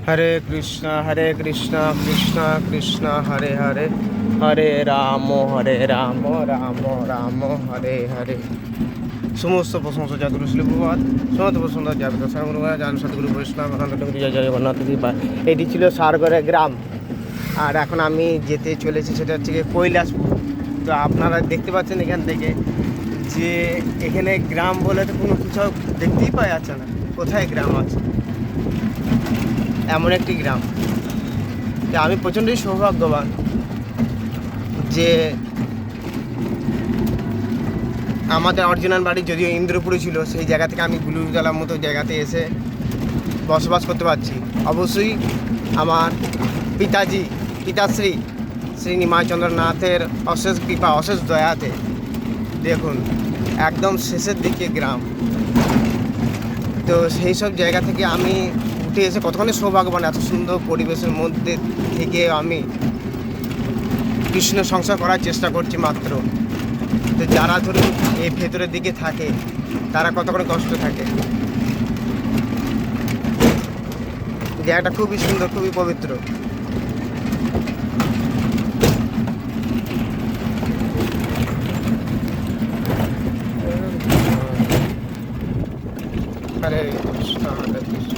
হরে কৃষ্ণ কৃষ্ণ কৃষ্ণ হরে হরে, হরে রাম রাম রাম হরে হরে। সমস্ত প্রশংসা জাদুর শিলপ্রভাত, সমস্ত প্রশংসা জাদু সারগুরু জান সদগুরু বৈষ্ণব আনন্দ জয় জগন্নাথ কৃপা। এটি ছিল সারগড়ের গ্রাম, আর এখন আমি যেতে চলেছি সেটা হচ্ছে কৈলাসপুর। তো আপনারা দেখতে পাচ্ছেন এখান থেকে যে এখানে গ্রাম বলে তো কোনো কিছু দেখতেই পাওয়া যাচ্ছে না, কোথায় গ্রাম আছে। এমন একটি গ্রাম যে আমি প্রচণ্ডই সৌভাগ্যবান যে আমাদের অরিজিনাল বাড়ি যদিও ইন্দ্রপুরে ছিল, সেই জায়গা থেকে আমি গুলুরতলার মতো জায়গাতে এসে বসবাস করতে পারছি। অবশ্যই আমার পিতাশ্রী শ্রী নিমাইচন্দ্রনাথের অশেষ কৃপা, অশেষ দয়াতে। দেখুন একদম শেষের দিকে গ্রাম, তো সেই সব জায়গা থেকে আমি উঠে এসে কতক্ষণে সৌভাগ্যবান, এত সুন্দর পরিবেশের মধ্যে থেকে আমি কৃষ্ণ সংসার করার চেষ্টা করছি মাত্র। তো যারা ধরুন এই ভেতরের দিকে থাকে তারা কতক্ষণ কষ্ট থাকে। জায়গাটা খুবই সুন্দর, খুবই পবিত্র। হরে কৃষ্ণ হরে কৃষ্ণ।